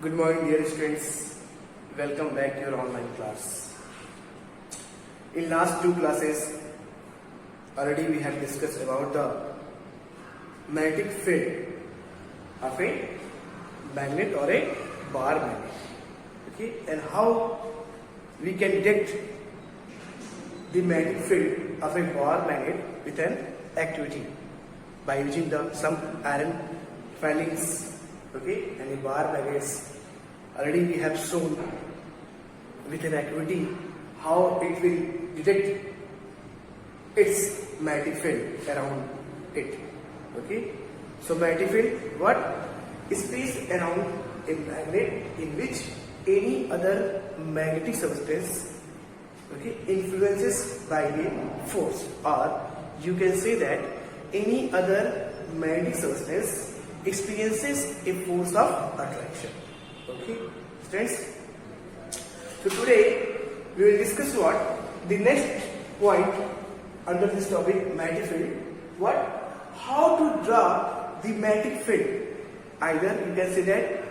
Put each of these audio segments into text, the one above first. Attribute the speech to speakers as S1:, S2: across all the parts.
S1: Good morning, dear students. Welcome back to your online class. In last two classes, already we have discussed about the magnetic field of a magnet or a bar magnet. Okay, and how we can detect the magnetic field of a bar magnet with an activity by using some iron filings. Okay, and a bar magnets. Already we have shown with an activity how it will detect its magnetic field around it. Okay, so magnetic field what is placed around a magnet in which any other magnetic substance influences by a force, or you can say that any other magnetic substance experiences a force of attraction. Okay, students. So today we will discuss what the next point under this topic, magnetic field. What? How to draw the magnetic field. Either you can say that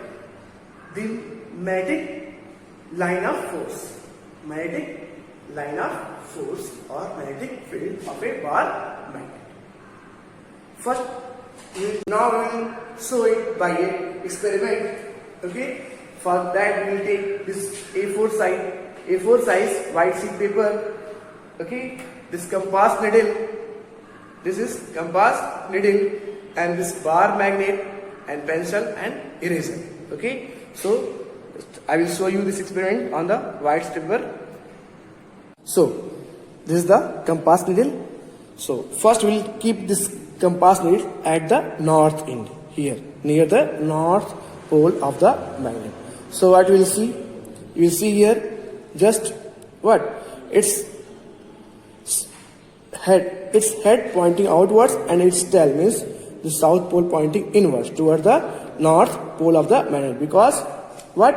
S1: the magnetic line of force, magnetic line of force or magnetic field of a bar magnet. First, now we will show it by a experiment. Okay, for that we will take this A4 size white sheet paper. Okay, this compass needle. This is compass needle and this bar magnet and pencil and eraser. Okay, so I will show you this experiment on the white sheet paper. So this is the compass needle. So first we will keep this compass needle at the north end here, near the north pole of the magnet. So what you will see? You will see here just what? Its head pointing outwards and its tail means the south pole pointing inwards toward the north pole of the magnet. Because what?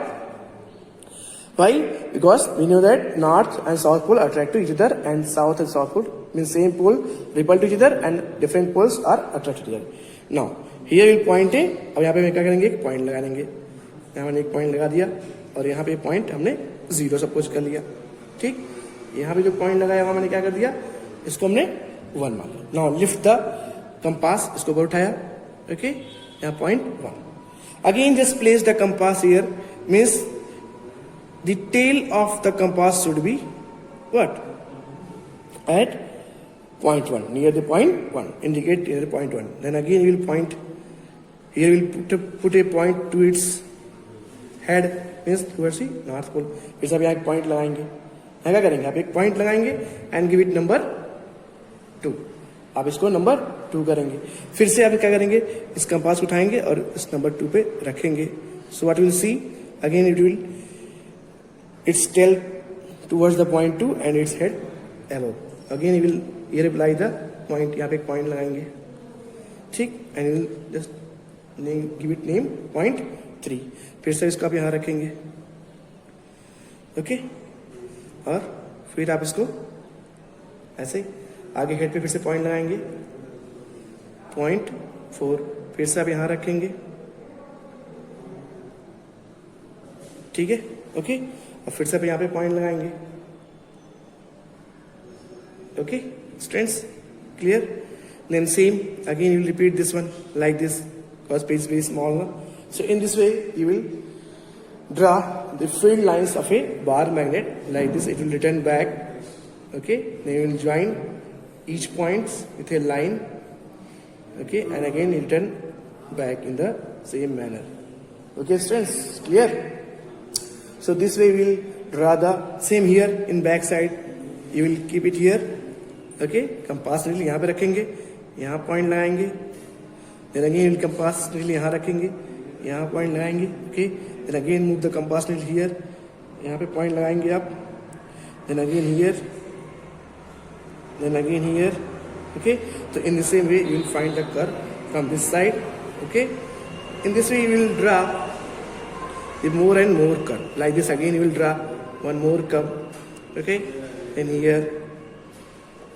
S1: Why? Because we know that north and south pole attract to each other, and south and south pole means same pole repel to each other and different poles are attracted to each other. Now here we will point a, अब यहाँ पे हम क्या करेंगे, एक point लगा देंगे. यहाँ मैंने एक पॉइंट लगा दिया और यहाँ पे पॉइंट हमने 0 सपोज कर लिया. ठीक, यहाँ पे जो पॉइंट लगाया वहाँ मैंने क्या कर दिया, इसको हमने 1 मान लिया. नाउ लिफ्ट द कंपास, इसको ऊपर उठाया. ओके, यहाँ point 1. Again just place the compass here, means the tail of the compass should be what? At point 1, near the point 1, indicate near the point 1. Then again we will point, here we will put a point to its head, means towards the north pole. फिर सब यहाँ एक point लगाएंगे. यहाँ क्या करेंगे, आप एक point लगाएंगे and give it number 2. आप इसको नंबर 2 करेंगे. फिर से आप क्या करेंगे, इस कंपास उठाएंगे और इस नंबर 2 पे रखेंगे. So what we will see, again it will its tail towards the point 2 and its head above. Again you will here apply the point, यहाँ पे एक point लगाएंगे. ठीक, and you will just give it name point 3. फिर से इसको आप यहाँ रखेंगे. ओके, और फिर आप इसको ऐसे आगे हेड पे फिर से पॉइंट लगाएंगे point 4. फिर से आप यहाँ रखेंगे. ठीक है, ओके, और फिर से आप यहाँ पे पॉइंट लगाएंगे. Okay students, clear? Then same again you will repeat this one like this, because page very small ना. So in this way you will draw the field lines of a bar magnet like this. It will return back. Okay, then you will join each points with a line. Okay, and again you return back in the same manner. Okay students, clear? So this way we will draw the same here in back side. You will keep it here. Okay, compass needle यहाँ पे रखेंगे, यहाँ point लगाएंगे. Then again you will compass needle यहाँ रखेंगे, यहाँ point लगाएंगे. Okay, then again move the compass needle here. यहाँ पे point लगाएंगे आप. Then again here. Then again here. Okay, so in the same way you will find the curve from this side. Okay, in this way you will draw the more and more curve. Like this again you will draw one more curve. Okay, then here.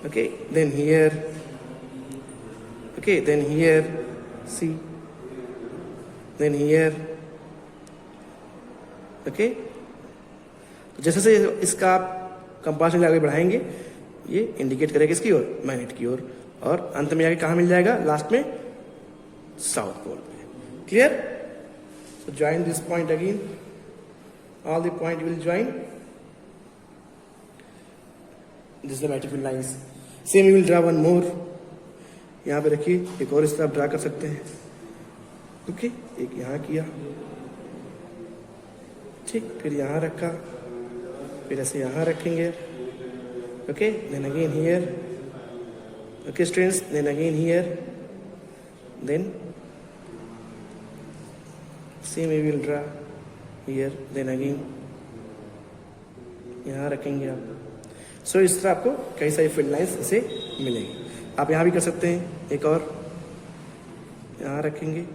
S1: Okay, then here. Okay, then here. See, then here, okay, तो जैसे से इसका आप compass आगे बढ़ाएंगे ये indicate करेगा इसकी ओर, मैग्नेट की ओर, और अंत में आगे कहाँ मिल जाएगा, लास्ट में साउथ पोल पे। Clear? So join this point again, all the point will join, this the magnetic field lines. Same you will draw one more, यहाँ पे रखिए, एक और इस तरह आप ड्रा कर सकते हैं। ओके, एक यहाँ किया, ठीक, फिर यहाँ रखा, फिर ऐसे यहाँ रखेंगे, okay, then again here, okay students, then again here, then same we will draw here, then again यहाँ रखेंगे आप। सो इस तरह आपको कई सारी फील्ड लाइंस ऐसे मिलेंगी। आप यहाँ भी कर सकते हैं, एक और यहाँ रखेंगे,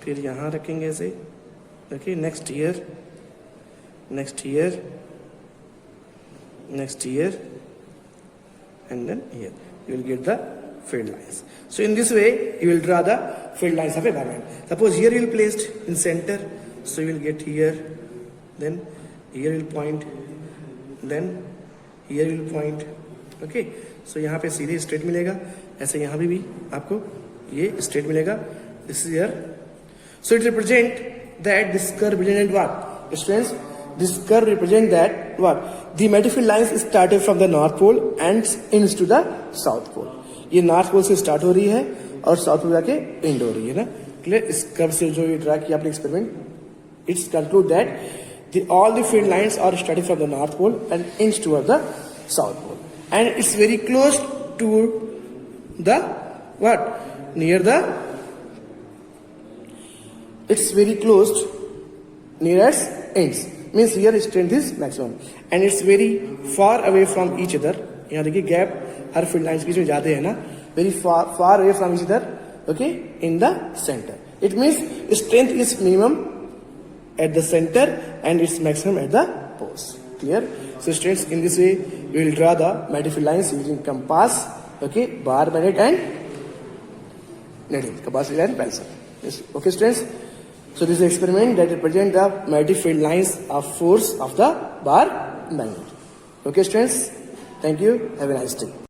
S1: फिर यहाँ रखेंगे ऐसे, okay, next year, next year, next year, and then here you will get the field lines. So in this way you will draw the field lines of a diamond. Suppose here you will placed in center, so you will get here, then here you will point, then here you will point. Okay, so यहाँ पे सीधे straight मिलेगा, ऐसे यहाँ भी आपको ये straight मिलेगा, this is here. So it represent that this curve represent what? Students, this curve represent that what? The magnetic field lines started from the north pole and ends to the south pole. ये north pole से start हो रही है और south pole जाके and हो रही है ना। क्लियर? इस कर्व से जो ये ड्रा किया आपने experiment, it's conclude that all the field lines are starting from the north pole and ends toward the south pole, and it's very close to the what? Near the, it's very close near its ends, means here strength is maximum and it's very far away from each other. यहाँ देखिए gap हर field lines के बीच में जाते हैं ना, very far away from each other, okay, in the center. It means strength is minimum at the center and its maximum at the poles. Clear? So students, in this way you will draw the magnetic field lines using compass, okay, bar magnet and needle, compass and pencil. Yes. Okay students, so this is an experiment that represent the magnetic field lines of force of the bar magnet. Okay students, thank you, have a nice day.